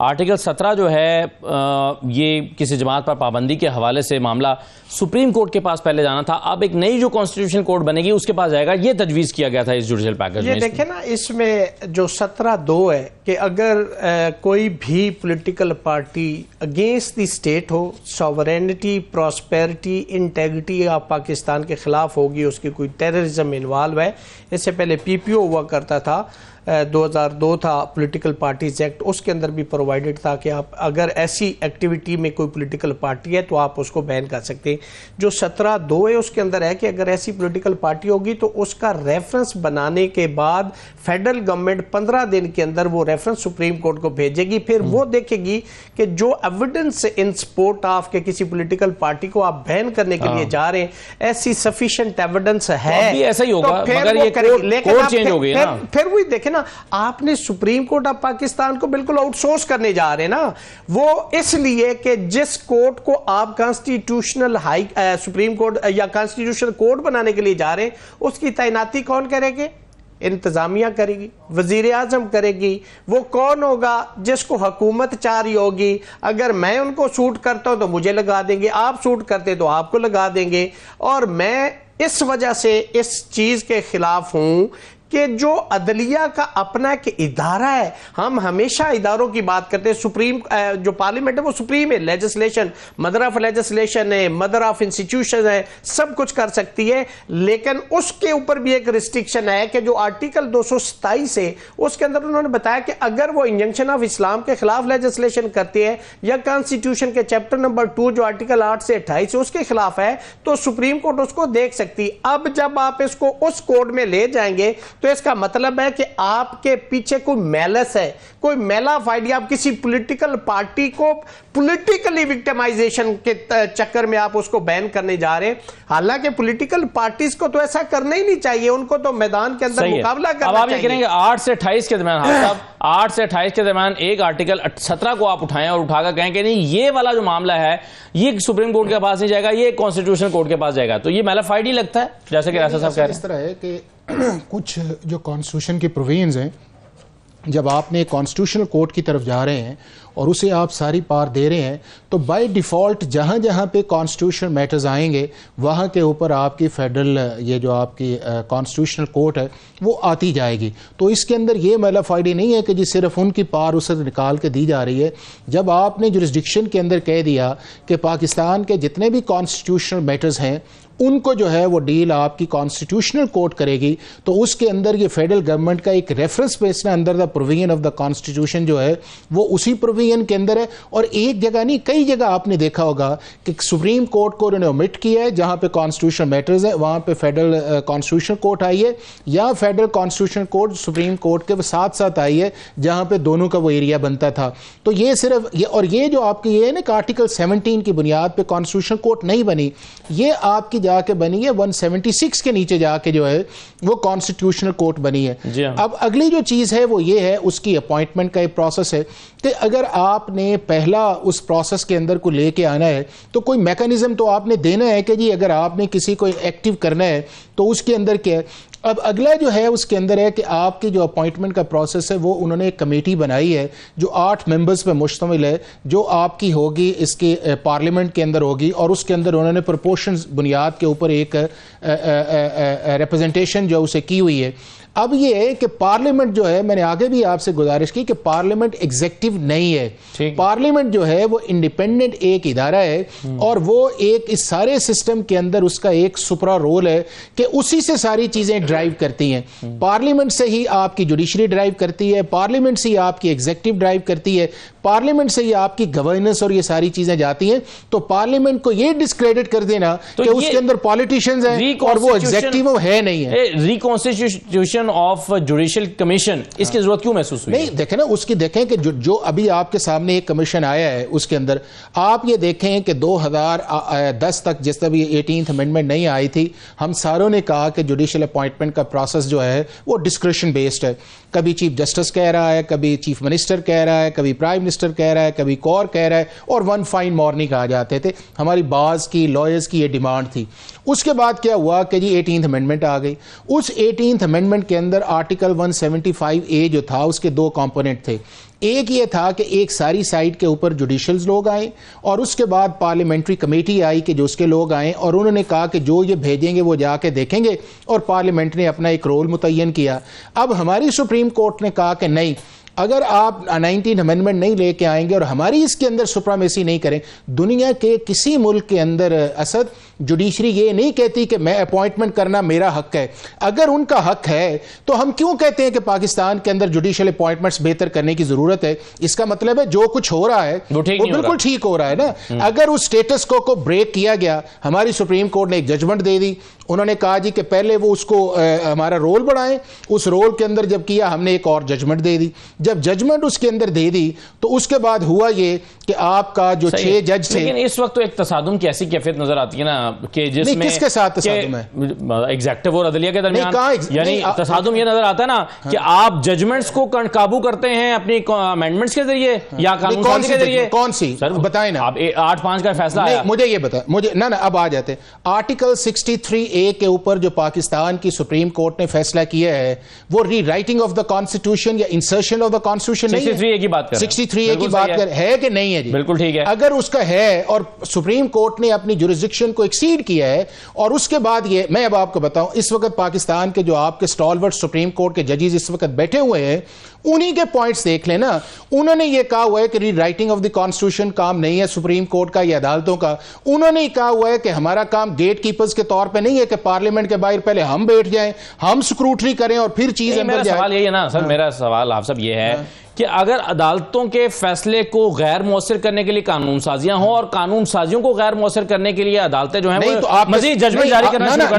Article 17 जो है ये किसी जमात पर पाबंदी के हवाले से मामला सुप्रीम कोर्ट के पास पहले जाना था। अब एक नई जो कॉन्स्टिट्यूशन कोर्ट बनेगी उसके पास जाएगा, ये तजवीज़ किया गया था इस जुडिशल पैकेज में। ये देखें ना, इसमें जो 17(2) है कि अगर कोई भी political party against the state हो, sovereignty, prosperity, integrity of Pakistan के खिलाफ होगी, उसकी कोई टेररिज्म में इन्वॉल्व है। इससे पहले PPO हुआ करता था, 2002 था पॉलिटिकल पार्टीज एक्ट, उसके अंदर भी प्रोवाइडेड था कि आप अगर ऐसी एक्टिविटी में कोई पॉलिटिकल पार्टी है तो आप उसको बैन कर सकते हैं। जो 17(2) है उसके अंदर है कि अगर ऐसी पॉलिटिकल पार्टी होगी तो उसका रेफरेंस बनाने के बाद फेडरल गवर्नमेंट 15 दिन के अंदर वो रेफरेंस सुप्रीम कोर्ट को भेजेगी। फिर वो देखेगी कि जो एविडेंस इन सपोर्ट ऑफ के किसी पॉलिटिकल पार्टी को आप बैन करने के लिए जा रहे हैं, ऐसी सफिशिएंट एविडेंस है, ऐसा ही होगा, तो मगर ये कोर्ट चेंज हो गई ना। फिर वही देखे ना, आपने सुप्रीम कोर्ट ऑफ पाकिस्तान को बिल्कुल आउटसोर्स करने जा रहे हैं ना। वो इसलिए कि जिस कोर्ट को आप कॉन्स्टिट्यूशनल सुप्रीम कोर्ट या कॉन्स्टिट्यूशनल कोर्ट बनाने के लिए जा रहे हैं, उसकी तैनाती कौन करेंगे? इंतजामिया करेगी, वजीर आजम करेगी। वो कौन होगा? जिसको हुकूमत चाह रही होगी। अगर मैं उनको सूट करता हूं तो मुझे लगा देंगे, आप सूट करते तो आपको लगा देंगे। और मैं इस वजह से इस चीज के खिलाफ हूं कि जो अदलिया का अपना एक इदारा है, हम हमेशा इदारों की बात करते हैं। सुप्रीम जो पार्लियामेंट है वो सुप्रीम है, लेजिस्लेशन, मदर ऑफ लेजिस्लेशन है, मदर ऑफ इंस्टीट्यूशन है, सब कुछ कर सकती है। लेकिन उसके ऊपर भी एक रिस्ट्रिक्शन है कि जो आर्टिकल 227 है उसके अंदर उन्होंने बताया कि अगर वो इंजंक्शन ऑफ इस्लाम के खिलाफ लेजिस्लेशन करती है या कॉन्स्टिट्यूशन के चैप्टर नंबर 2 जो आर्टिकल 8 से 28 है उसके खिलाफ है, तो सुप्रीम कोर्ट उसको देख सकती है। अब जब आप इसको उस कोर्ट में ले जाएंगे तो इसका मतलब है कि आपके पीछे कोई मैलस है, कोई मेला ऑफ आइडिया। आप किसी पॉलिटिकल पार्टी को पॉलिटिकली विक्टिमाइजेशन के चक्कर में आप उसको बैन करने जा रहे हैं। हालांकि पॉलिटिकल पार्टीज को तो ऐसा करना ही नहीं चाहिए, उनको तो मैदान के अंदर मुकाबला करना चाहिए। अब आप ये करेंगे 8 से 28 के दरमियान, 8 से 28 के दरमियान एक आर्टिकल 17 को आप उठाएं और उठाकर कहें कि नहीं, ये वाला जो मामला है ये सुप्रीम कोर्ट के पास नहीं जाएगा, ये कॉन्स्टिट्यूशन कोर्ट के पास जाएगा, तो ये मेलाफाइड नहीं लगता है? जैसे कि राशा साहब कह रहे हैं, इस तरह है कि कुछ जो कॉन्स्टिट्यूशन की प्रोविजंस हैं, जब आपने कॉन्स्टिट्यूशनल कोर्ट की तरफ जा रहे हैं और उसे आप सारी पार दे रहे हैं, तो बाय डिफ़ॉल्ट जहाँ जहाँ पे कॉन्स्टिट्यूशनल मैटर्स आएंगे वहाँ के ऊपर आपकी फेडरल ये जो आपकी कॉन्स्टिट्यूशनल कोर्ट है वो आती जाएगी। तो इसके अंदर ये मेलाफाइडी नहीं है कि जी सिर्फ उनकी पार उसे निकाल के दी जा रही है। जब आपने जुरिस्डिक्शन के अंदर कह दिया कि पाकिस्तान के जितने भी कॉन्स्टिट्यूशनल मैटर्स हैं उनको जो है वो डील आपकी कॉन्स्टिट्यूशनल कोर्ट करेगी, तो उसके अंदर ये फेडरल गवर्नमेंट का एक रेफरेंस बेस ना अंदर the provision of the constitution जो है वो उसी प्रोविजन के अंदर है। और एक जगह नहीं, कई जगह आपने देखा होगा कि सुप्रीम कोर्ट को उन्होंने ओमिट किया है, जहां पे कॉन्स्टिट्यूशनल मैटर्स है वहां पे फेडरल कॉन्स्टिट्यूशनल कोर्ट आई है, या federal constitutional court supreme court के साथ साथ आई है जहां पे दोनों का वो एरिया बनता था। तो ये सिर्फ ये, और ये जो आपकी ये ना आर्टिकल 17 की बुनियाद पे कॉन्स्टिट्यूशनल कोर्ट नहीं बनी, ये आपकी जाके बनी है 176 के नीचे जाके जो है वो कॉन्स्टिट्यूशनल कोर्ट बनी है। अब अगली जो चीज है वो ये है, उसकी अपॉइंटमेंट का एक प्रोसेस है कि अगर आपने पहला उस प्रोसेस के अंदर को लेके आना है तो कोई मैकेनिज्म तो आपने देना है कि जी अगर आपने किसी को एक्टिव करना है तो उसके अंदर क्या है। अब अगला जो है उसके अंदर है कि आपकी जो अपॉइंटमेंट का प्रोसेस है वो उन्होंने एक कमेटी बनाई है जो 8 मेंबर्स पे मुश्तमिल है, जो आपकी होगी इसके पार्लियामेंट के अंदर होगी, और उसके अंदर उन्होंने प्रोपोर्शन बुनियाद के ऊपर एक रिप्रेजेंटेशन जो उसे की हुई है। अब ये है कि पार्लियामेंट जो है, मैंने आगे भी आपसे गुजारिश की कि पार्लियामेंट एग्जेक्टिव नहीं है, पार्लियामेंट जो है वो इंडिपेंडेंट एक इदारा है और वो एक इस सारे सिस्टम के अंदर उसका एक सुपरा रोल है कि उसी से सारी चीजें ड्राइव करती हैं। पार्लियामेंट से ही आपकी जुडिशरी ड्राइव करती है, पार्लियामेंट से ही आपकी एग्जेक्टिव ड्राइव करती है, पार्लियामेंट से ही आपकी गवर्नेंस और ये सारी चीजें जाती हैं। तो पार्लियामेंट को ये डिस्क्रेडिट कर देना तो कि उसके अंदर पॉलिटिशियंस हैं और वो एग्जेक्टिव है नहीं है। रिकॉन्स्टिट्यूशन ऑफ जुडिशियल कमीशन, इसकी जरूरत क्यों महसूस हुई? नहीं, देखें ना, उसकी देखें कि जो अभी आपके सामने एक कमीशन आया है उसके अंदर आप ये देखें कि 2010 तक जिस तक 18th अमेंडमेंट नहीं आई थी, हम सारों ने कहा कि जुडिशियल अपॉइंटमेंट का प्रोसेस जो है वो डिस्क्रिशन बेस्ड है। कभी चीफ जस्टिस कह रहा है, कभी चीफ मिनिस्टर कह रहा है, कभी प्राइम मिनिस्टर कह रहा है, कभी कौर कह रहा है, और वन फाइन मॉर्निंग कहा जाते थे। हमारी बाज की लॉयर्स की ये डिमांड थी। उसके बाद क्या हुआ कि जी 18th अमेंडमेंट आ गई। उस 18th अमेंडमेंट के अंदर आर्टिकल 175A जो था उसके 2 कंपोनेंट थे। एक ये था कि एक सारी साइड के ऊपर जुडिशल्स लोग आए और उसके बाद पार्लियामेंट्री कमेटी आई कि जो उसके लोग आए और उन्होंने कहा कि जो ये भेजेंगे वो जाके देखेंगे और पार्लियामेंट ने अपना एक रोल मुतय्यन किया। अब हमारी सुप्रीम कोर्ट ने कहा कि नहीं, अगर आप 19 अमेंडमेंट नहीं लेके आएंगे और हमारी इसके अंदर सुप्रीमेसी नहीं करें, दुनिया के किसी मुल्क के अंदर असद जुडिशरी ये नहीं कहती कि मैं अपॉइंटमेंट करना मेरा हक है। अगर उनका हक है तो हम क्यों कहते हैं कि पाकिस्तान के अंदर जुडिशियल अपॉइंटमेंट्स बेहतर करने की जरूरत है? इसका मतलब है जो कुछ हो रहा है वो बिल्कुल ठीक हो रहा है ना। अगर उस स्टेटस को ब्रेक किया गया, हमारी सुप्रीम कोर्ट ने एक जजमेंट दे दी, उन्होंने कहा जी कि पहले वो उसको हमारा रोल बढ़ाएं, उस रोल के अंदर जब किया हमने एक और जजमेंट दे दी। जब जजमेंट उसके अंदर दे दी तो उसके बाद हुआ ये कि आपका जो 6 जज थे, लेकिन इस वक्त तो एक तसादुम की ऐसी कैफियत नजर आती है ना कि जिसमें किसके साथ तसादुम है? एग्जेक्टिव और अदलिया के दरमियान, यानी नहीं, तसादुम ये नजर आता है ना कि आप जजमेंट्स को काबू करते हैं अपनी अमेंडमेंट्स के जरिए या कानून साजी के जरिए। कौन सी सर बताएं ना। आप 8-5 का फैसला आया, मुझे ये बता, मुझे ना अब आ जाते हैं आर्टिकल 63A के ऊपर जो पाकिस्तान की सुप्रीम कोर्ट ने फैसला किया है वो री राइटिंग ऑफ द कॉन्स्टिट्यूशन या इंसर्शन ऑफ द कॉन्स्टिट्यूशन नहीं है। 63A की बात कर 63A की बात कर है कि नहीं है जी? बिल्कुल ठीक है। अगर उसका है और सुप्रीम कोर्ट ने अपनी जुरिस्डिक्शन को एक्सीड किया है और उसके बाद ये, मैं अब आपको बताऊं, इस वक्त पाकिस्तान के जो आपके स्टॉलवर्ट सुप्रीम कोर्ट के जजेस इस वक्त बैठे हुए हैं, उन्हीं के पॉइंट्स देख लेना। उन्होंने ये कहा हुआ है कि री राइटिंग ऑफ द कॉन्स्टिट्यूशन काम नहीं है सुप्रीम कोर्ट का या अदालतों का। उन्होंने कहा हुआ है कि हमारा काम गेट कीपर्स के तौर पे नहीं है कि पार्लियामेंट के बाहर पहले हम बैठ जाएं, हम स्क्रूटनी करें और फिर चीज अंदर जाए। सवाल यही है ना सर, मेरा सवाल आप सब ये है कि अगर अदालतों के फैसले को गैर मौसर करने के लिए कानून साजियां हो और कानून साजियों को गैर मौसर करने के लिए अदालतें जो है तो मजीद जजमेंट जारी करना शुरू कर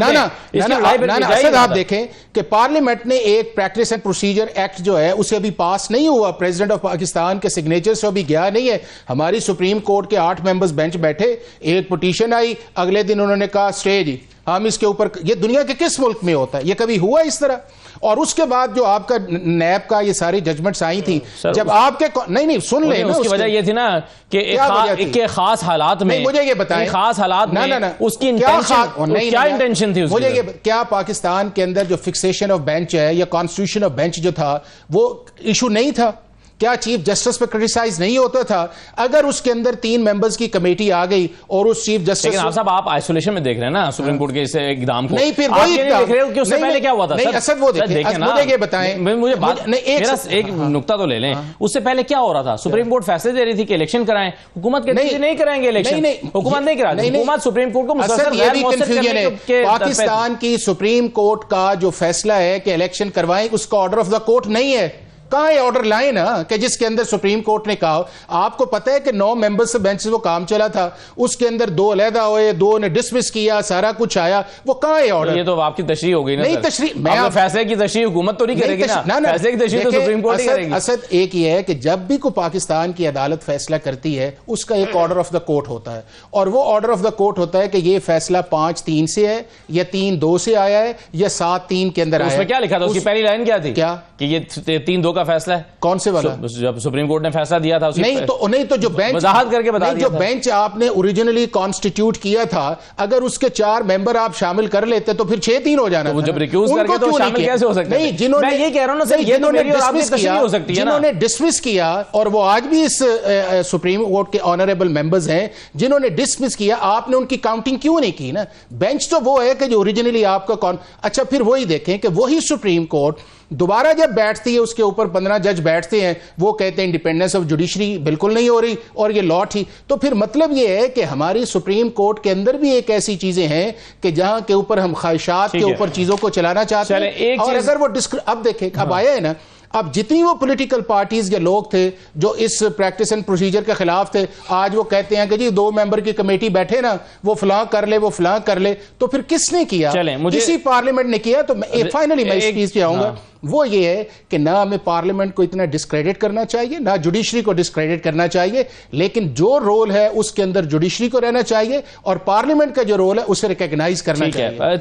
दें। आप देखें कि पार्लियामेंट ने एक प्रैक्टिस एंड प्रोसीजर एक्ट जो है उसे अभी पास नहीं हुआ, प्रेसिडेंट ऑफ पाकिस्तान के सिग्नेचर से अभी गया नहीं है। हमारी सुप्रीम कोर्ट के 8 मेंबर्स बेंच बैठे, एक पिटीशन आई, अगले दिन उन्होंने कहा स्टे जी हम इसके ऊपर। ये दुनिया के किस मुल्क में होता है? ये कभी हुआ इस तरह? और उसके बाद जो आपका नैब का ये सारी जजमेंट्स आई थी, जब आपके नहीं सुन ले, उसकी वजह ये थी ना कि एक खास हालात में, मुझे ये बताएं, खास हालात में उसकी क्या इंटेंशन थी? मुझे ये क्या पाकिस्तान के अंदर जो फिक्सेशन ऑफ बेंच है या कॉन्स्टिट्यूशन ऑफ बेंच जो था वो इशू नहीं था? क्या चीफ जस्टिस पे क्रिटिसाइज नहीं होता था? अगर उसके अंदर 3 मेंबर्स की कमेटी आ गई और उस चीफ जस्टिस, लेकिन साहब आप आइसोलेशन में देख रहे हैं ना सुप्रीम कोर्ट के इस इक़दाम को। नहीं, फिर वही देख रहे हो कि उससे पहले क्या हुआ था? नहीं असद वो देखें ना, मुझे ये बताएं, मुझे बात एक नुक्ता तो ले लें, उससे पहले क्या हो रहा था? सुप्रीम कोर्ट फैसले दे रही थी कि इलेक्शन कराएं, हुकूमत कहती थी नहीं कराएंगे इलेक्शन, हुकूमत नहीं करा, हुकूमत सुप्रीम कोर्ट को मुसलसल पाकिस्तान की सुप्रीम कोर्ट का जो फैसला है कि इलेक्शन करवाएं उसका ऑर्डर ऑफ द कोर्ट नहीं है। कहां ऑर्डर लाए ना कि जिसके अंदर सुप्रीम कोर्ट ने कहा, आपको पता है कि 9 मेंबर्स से बेंच से वो काम चला था, उसके अंदर 2 अलहदा हुए, 2 ने डिसमिस किया, सारा कुछ आया, वो कहां है ऑर्डर? ये तो आपकी तशरीह हो गई ना। नहीं तशरीह, मैं फैसले की तशरीह हुकूमत तो नहीं करेगी ना, फैसले की तशरीह तो सुप्रीम कोर्ट ही करेगी। असद एक ही है कि जब भी कोई पाकिस्तान की अदालत फैसला करती है उसका एक ऑर्डर ऑफ द कोर्ट होता है और वो ऑर्डर ऑफ द कोर्ट होता है कि ये फैसला 5-3 से है या 3-2 से आया है या 7-3 के अंदर आया है। उसमें क्या लिखा था? उसकी पहली लाइन क्या थी? क्या कि ये 3-2 का फैसला है? कौन से वाला? जब सुप्रीम कोर्ट ने फैसला दिया था नहीं तो जो बेंच वजाहत करके बता दिया जो बेंच आपने ओरिजिनली कॉन्स्टिट्यूट किया था, अगर उसके 4 मेंबर आप शामिल कर लेते तो फिर 6-3 हो जाना था। जब रिक्यूज करके तो शामिल कैसे हो सकते? नहीं, जिन्होंने, मैं ये कह रहा हूं ना सर, ये तो मेरी और आपकी तशरीह हो सकती है ना। जिन्होंने डिसमिस किया और वो आज भी इस सुप्रीम कोर्ट के ऑनरेबल मेंबर्स हैं, जिन्होंने डिसमिस किया, आपने उनकी काउंटिंग क्यों नहीं की ना? बेंच तो वो है कि जो ओरिजिनली आपका अच्छा, फिर वही देखें कि वही सुप्रीम कोर्ट दोबारा जब बैठती है उसके ऊपर 15 जज बैठते हैं, वो कहते हैं इंडिपेंडेंस ऑफ जुडिशरी बिल्कुल नहीं हो रही और ये लॉ थी। तो फिर मतलब ये है कि हमारी सुप्रीम कोर्ट के अंदर भी एक ऐसी चीजें हैं कि जहां के ऊपर हम ख्वाहिशात के ऊपर चीजों को चलाना चाहते हैं। और अगर वो अब देखें, अब आया है ना, अब जितनी वो पॉलिटिकल पार्टीज के लोग थे जो इस प्रैक्टिस एंड प्रोसीजर के खिलाफ थे, आज वो कहते हैं कि जी 2 मेंबर की कमेटी बैठे ना, वो फलां कर ले, वो फलां कर ले। तो फिर किसने किया? किसी पार्लियामेंट ने किया। तो फाइनली मैं इस चीज पे आऊंगा, वो ये है कि ना हमें पार्लियामेंट को इतना डिस्क्रेडिट करना चाहिए, ना जुडिशरी को डिस्क्रेडिट करना चाहिए, लेकिन जो रोल है उसके अंदर जुडिशरी को रहना चाहिए और पार्लियामेंट का जो रोल है उसे रिकॉग्नाइज करना चाहिए।